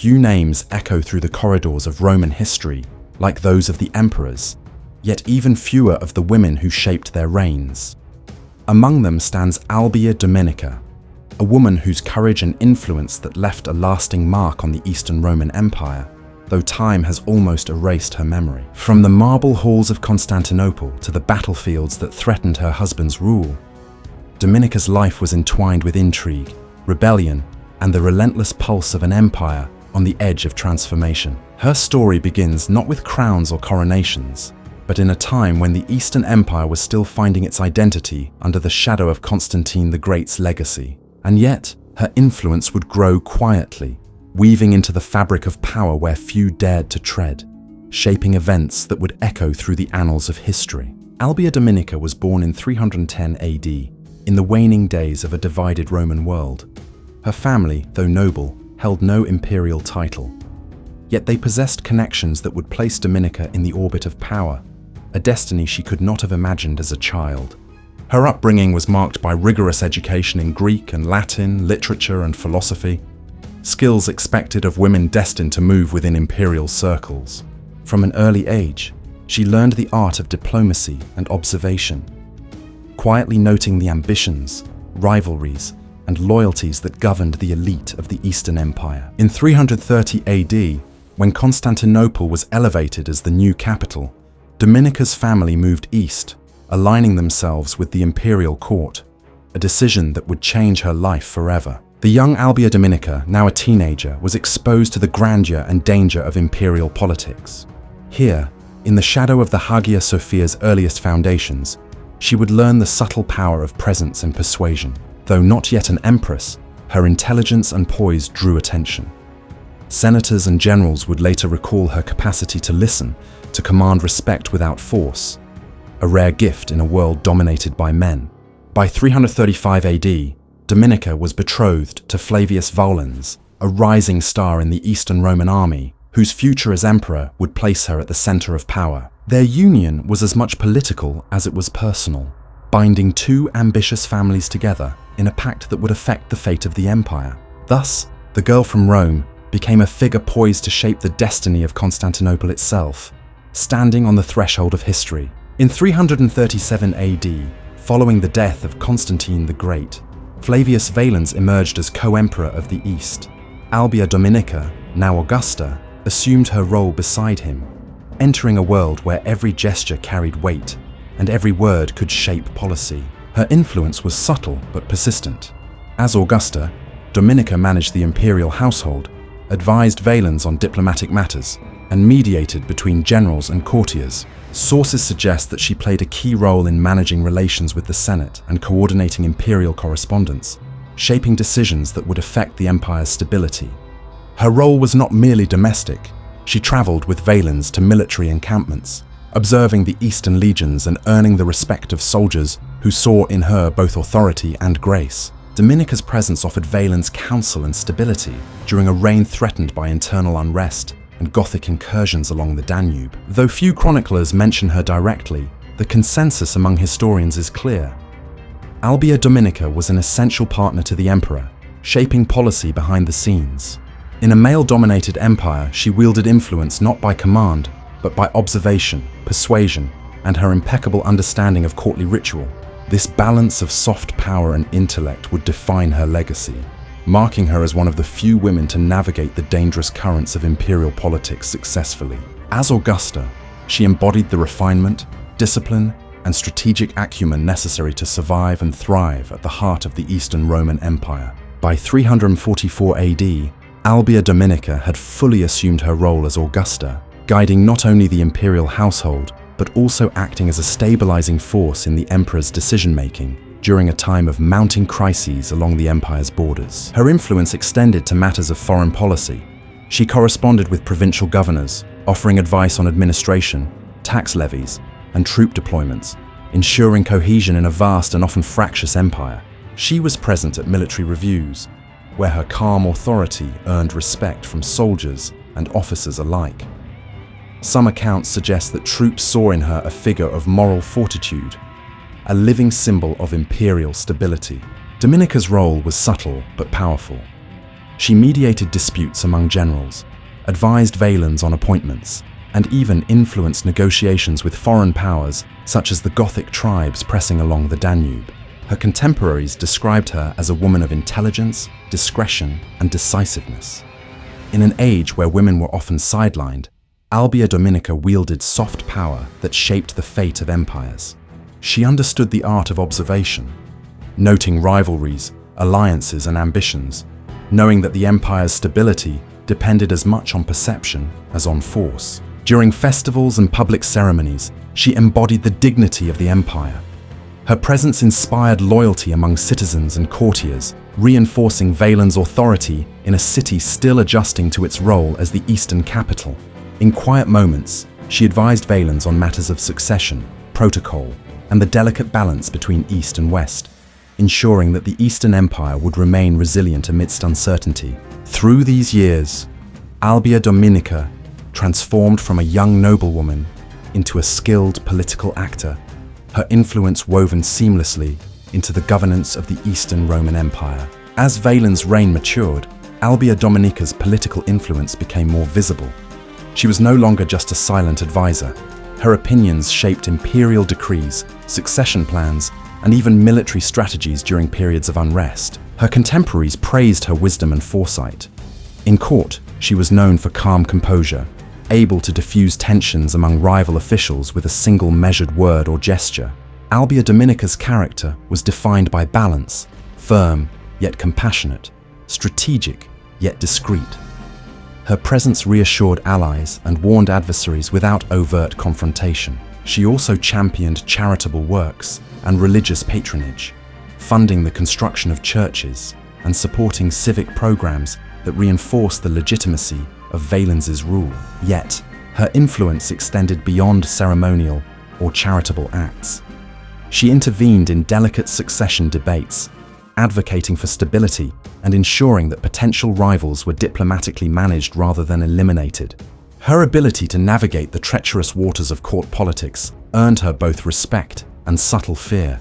Few names echo through the corridors of Roman history like those of the emperors, yet even fewer of the women who shaped their reigns. Among them stands Albia Dominica, a woman whose courage and influence that left a lasting mark on the Eastern Roman Empire, though time has almost erased her memory. From the marble halls of Constantinople to the battlefields that threatened her husband's rule, Dominica's life was entwined with intrigue, rebellion, and the relentless pulse of an empire on the edge of transformation. Her story begins not with crowns or coronations, but in a time when the Eastern Empire was still finding its identity under the shadow of Constantine the Great's legacy. And yet, her influence would grow quietly, weaving into the fabric of power where few dared to tread, shaping events that would echo through the annals of history. Albia Dominica was born in 310 AD, in the waning days of a divided Roman world. Her family, though noble, held no imperial title. Yet they possessed connections that would place Dominica in the orbit of power, a destiny she could not have imagined as a child. Her upbringing was marked by rigorous education in Greek and Latin, literature and philosophy, skills expected of women destined to move within imperial circles. From an early age, she learned the art of diplomacy and observation, quietly noting the ambitions, rivalries, and loyalties that governed the elite of the Eastern Empire. In 330 AD, when Constantinople was elevated as the new capital, Dominica's family moved east, aligning themselves with the imperial court, a decision that would change her life forever. The young Albia Dominica, now a teenager, was exposed to the grandeur and danger of imperial politics. Here, in the shadow of the Hagia Sophia's earliest foundations, she would learn the subtle power of presence and persuasion. Though not yet an empress, her intelligence and poise drew attention. Senators and generals would later recall her capacity to listen, to command respect without force, a rare gift in a world dominated by men. By 335 AD, Dominica was betrothed to Flavius Valens, a rising star in the Eastern Roman army, whose future as emperor would place her at the center of power. Their union was as much political as it was personal, binding two ambitious families together in a pact that would affect the fate of the empire. Thus, the girl from Rome became a figure poised to shape the destiny of Constantinople itself, standing on the threshold of history. In 337 AD, following the death of Constantine the Great, Flavius Valens emerged as co-emperor of the East. Albia Dominica, now Augusta, assumed her role beside him, entering a world where every gesture carried weight and every word could shape policy. Her influence was subtle but persistent. As Augusta, Dominica managed the imperial household, advised Valens on diplomatic matters, and mediated between generals and courtiers. Sources suggest that she played a key role in managing relations with the Senate and coordinating imperial correspondence, shaping decisions that would affect the empire's stability. Her role was not merely domestic. She traveled with Valens to military encampments, observing the Eastern legions and earning the respect of soldiers who saw in her both authority and grace. Dominica's presence offered Valens counsel and stability during a reign threatened by internal unrest and Gothic incursions along the Danube. Though few chroniclers mention her directly, the consensus among historians is clear. Albia Dominica was an essential partner to the emperor, shaping policy behind the scenes. In a male-dominated empire, she wielded influence not by command, but by observation, persuasion, and her impeccable understanding of courtly ritual. This balance of soft power and intellect would define her legacy, marking her as one of the few women to navigate the dangerous currents of imperial politics successfully. As Augusta, she embodied the refinement, discipline, and strategic acumen necessary to survive and thrive at the heart of the Eastern Roman Empire. By 344 AD, Albia Dominica had fully assumed her role as Augusta, guiding not only the imperial household, but also acting as a stabilizing force in the emperor's decision-making during a time of mounting crises along the empire's borders. Her influence extended to matters of foreign policy. She corresponded with provincial governors, offering advice on administration, tax levies, and troop deployments, ensuring cohesion in a vast and often fractious empire. She was present at military reviews, where her calm authority earned respect from soldiers and officers alike. Some accounts suggest that troops saw in her a figure of moral fortitude, a living symbol of imperial stability. Dominica's role was subtle but powerful. She mediated disputes among generals, advised Valens on appointments, and even influenced negotiations with foreign powers such as the Gothic tribes pressing along the Danube. Her contemporaries described her as a woman of intelligence, discretion, and decisiveness. In an age where women were often sidelined, Albia Dominica wielded soft power that shaped the fate of empires. She understood the art of observation, noting rivalries, alliances, and ambitions, knowing that the empire's stability depended as much on perception as on force. During festivals and public ceremonies, she embodied the dignity of the empire. Her presence inspired loyalty among citizens and courtiers, reinforcing Valens' authority in a city still adjusting to its role as the Eastern capital. In quiet moments, she advised Valens on matters of succession, protocol, and the delicate balance between East and West, ensuring that the Eastern Empire would remain resilient amidst uncertainty. Through these years, Albia Dominica transformed from a young noblewoman into a skilled political actor, her influence woven seamlessly into the governance of the Eastern Roman Empire. As Valens' reign matured, Albia Dominica's political influence became more visible. She was no longer just a silent advisor. Her opinions shaped imperial decrees, succession plans, and even military strategies during periods of unrest. Her contemporaries praised her wisdom and foresight. In court, she was known for calm composure, able to diffuse tensions among rival officials with a single measured word or gesture. Albia Dominica's character was defined by balance, firm yet compassionate, strategic yet discreet. Her presence reassured allies and warned adversaries without overt confrontation. She also championed charitable works and religious patronage, funding the construction of churches and supporting civic programs that reinforced the legitimacy of Valens' rule. Yet, her influence extended beyond ceremonial or charitable acts. She intervened in delicate succession debates, advocating for stability and ensuring that potential rivals were diplomatically managed rather than eliminated. Her ability to navigate the treacherous waters of court politics earned her both respect and subtle fear.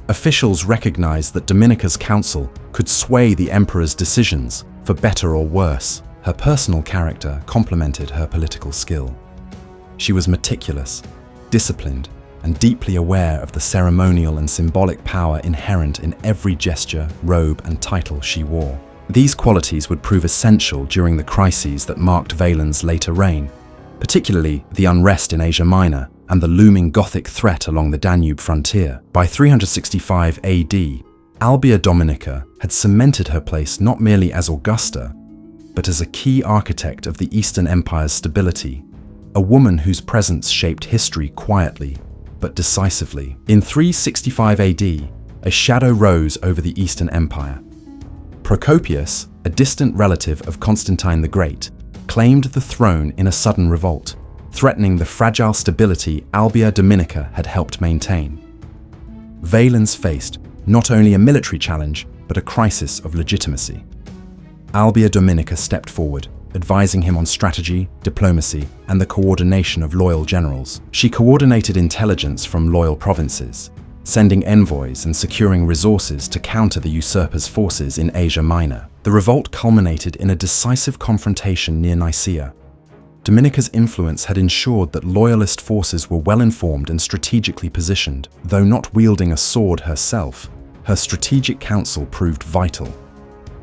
Officials recognized that Dominica's counsel could sway the emperor's decisions, for better or worse. Her personal character complemented her political skill. She was meticulous, disciplined, and deeply aware of the ceremonial and symbolic power inherent in every gesture, robe, and title she wore. These qualities would prove essential during the crises that marked Valens' later reign, particularly the unrest in Asia Minor and the looming Gothic threat along the Danube frontier. By 365 AD, Albia Dominica had cemented her place not merely as Augusta, but as a key architect of the Eastern Empire's stability, a woman whose presence shaped history quietly but decisively. In 365 AD, a shadow rose over the Eastern Empire. Procopius, a distant relative of Constantine the Great, claimed the throne in a sudden revolt, threatening the fragile stability Albia Dominica had helped maintain. Valens faced not only a military challenge, but a crisis of legitimacy. Albia Dominica stepped forward, advising him on strategy, diplomacy, and the coordination of loyal generals. She coordinated intelligence from loyal provinces, sending envoys and securing resources to counter the usurper's forces in Asia Minor. The revolt culminated in a decisive confrontation near Nicaea. Dominica's influence had ensured that loyalist forces were well-informed and strategically positioned. Though not wielding a sword herself, her strategic counsel proved vital.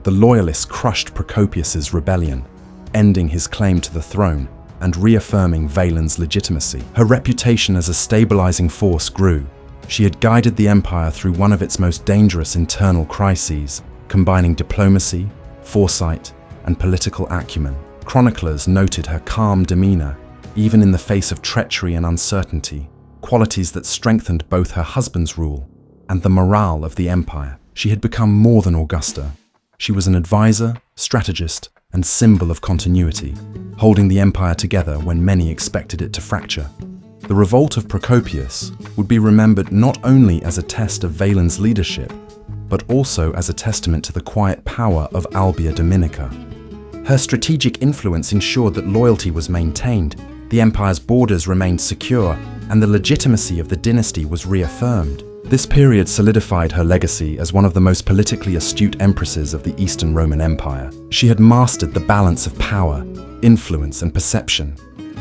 The loyalists crushed Procopius's rebellion, ending his claim to the throne and reaffirming Valens' legitimacy. Her reputation as a stabilizing force grew. She had guided the empire through one of its most dangerous internal crises, combining diplomacy, foresight, and political acumen. Chroniclers noted her calm demeanor, even in the face of treachery and uncertainty, qualities that strengthened both her husband's rule and the morale of the empire. She had become more than Augusta. She was an advisor, strategist, and symbol of continuity, holding the empire together when many expected it to fracture. The revolt of Procopius would be remembered not only as a test of Valens' leadership, but also as a testament to the quiet power of Albia Dominica. Her strategic influence ensured that loyalty was maintained, the empire's borders remained secure, and the legitimacy of the dynasty was reaffirmed. This period solidified her legacy as one of the most politically astute empresses of the Eastern Roman Empire. She had mastered the balance of power, influence, and perception,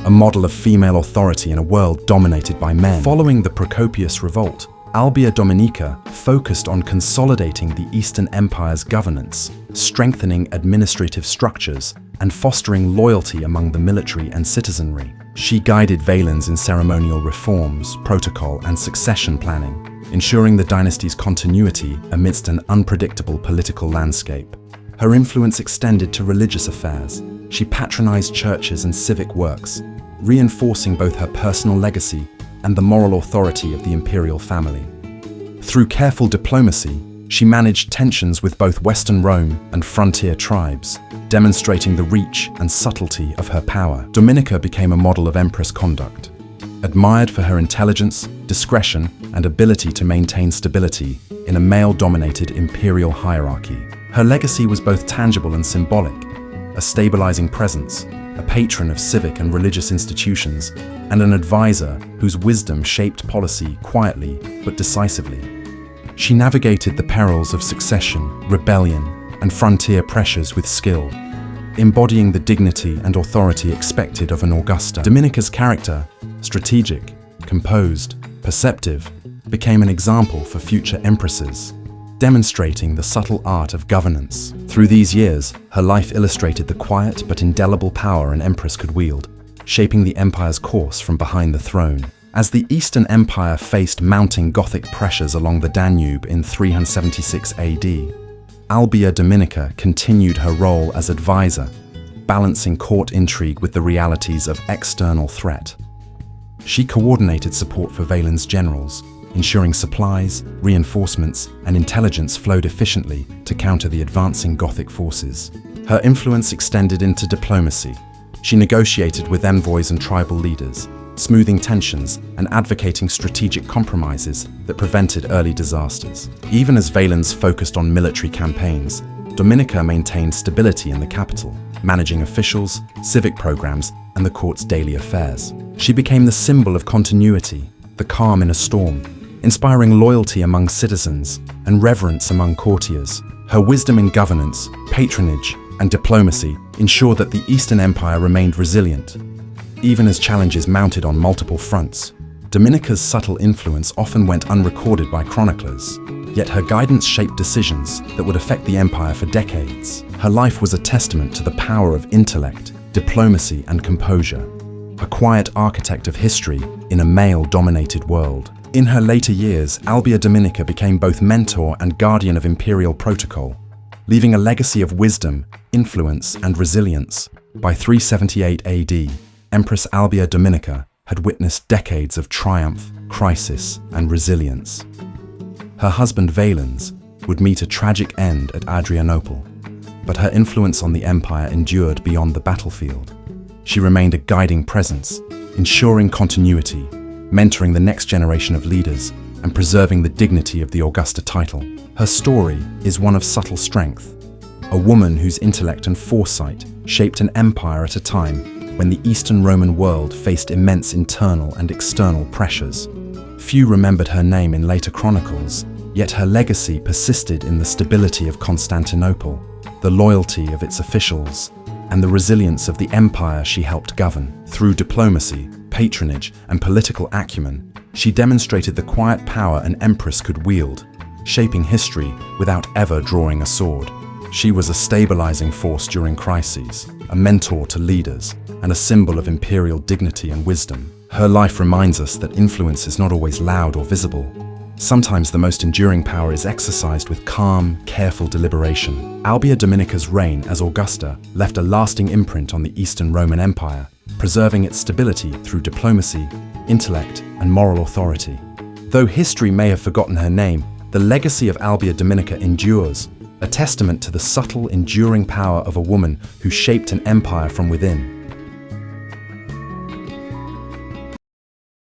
a model of female authority in a world dominated by men. Following the Procopius revolt, Albia Dominica focused on consolidating the Eastern Empire's governance, strengthening administrative structures, and fostering loyalty among the military and citizenry. She guided Valens in ceremonial reforms, protocol, and succession planning, ensuring the dynasty's continuity amidst an unpredictable political landscape. Her influence extended to religious affairs. She patronized churches and civic works, reinforcing both her personal legacy and the moral authority of the imperial family. Through careful diplomacy, she managed tensions with both Western Rome and frontier tribes, demonstrating the reach and subtlety of her power. Dominica became a model of empress conduct, admired for her intelligence, discretion, and ability to maintain stability in a male-dominated imperial hierarchy. Her legacy was both tangible and symbolic, a stabilizing presence, a patron of civic and religious institutions, and an advisor whose wisdom shaped policy quietly but decisively. She navigated the perils of succession, rebellion, and frontier pressures with skill, embodying the dignity and authority expected of an Augusta. Dominica's character, strategic, composed, perceptive, became an example for future empresses, demonstrating the subtle art of governance. Through these years, her life illustrated the quiet but indelible power an empress could wield, shaping the empire's course from behind the throne. As the Eastern Empire faced mounting Gothic pressures along the Danube in 376 AD, Albia Dominica continued her role as advisor, balancing court intrigue with the realities of external threat. She coordinated support for Valens' generals, ensuring supplies, reinforcements, and intelligence flowed efficiently to counter the advancing Gothic forces. Her influence extended into diplomacy. She negotiated with envoys and tribal leaders, smoothing tensions and advocating strategic compromises that prevented early disasters. Even as Valens focused on military campaigns, Dominica maintained stability in the capital, managing officials, civic programs, and the court's daily affairs. She became the symbol of continuity, the calm in a storm, inspiring loyalty among citizens and reverence among courtiers. Her wisdom in governance, patronage, and diplomacy ensured that the Eastern Empire remained resilient. Even as challenges mounted on multiple fronts, Dominica's subtle influence often went unrecorded by chroniclers, yet her guidance shaped decisions that would affect the empire for decades. Her life was a testament to the power of intellect, diplomacy, and composure, a quiet architect of history in a male-dominated world. In her later years, Albia Dominica became both mentor and guardian of imperial protocol, leaving a legacy of wisdom, influence, and resilience. By 378 AD, Empress Albia Dominica had witnessed decades of triumph, crisis, and resilience. Her husband Valens would meet a tragic end at Adrianople, but her influence on the empire endured beyond the battlefield. She remained a guiding presence, ensuring continuity, mentoring the next generation of leaders, and preserving the dignity of the Augusta title. Her story is one of subtle strength, a woman whose intellect and foresight shaped an empire at a time when the Eastern Roman world faced immense internal and external pressures. Few remembered her name in later chronicles, yet her legacy persisted in the stability of Constantinople, the loyalty of its officials, and the resilience of the empire she helped govern. Through diplomacy, patronage, and political acumen, she demonstrated the quiet power an empress could wield, shaping history without ever drawing a sword. She was a stabilizing force during crises, a mentor to leaders, and a symbol of imperial dignity and wisdom. Her life reminds us that influence is not always loud or visible. Sometimes the most enduring power is exercised with calm, careful deliberation. Albia Dominica's reign as Augusta left a lasting imprint on the Eastern Roman Empire, preserving its stability through diplomacy, intellect, and moral authority. Though history may have forgotten her name, the legacy of Albia Dominica endures, a testament to the subtle, enduring power of a woman who shaped an empire from within.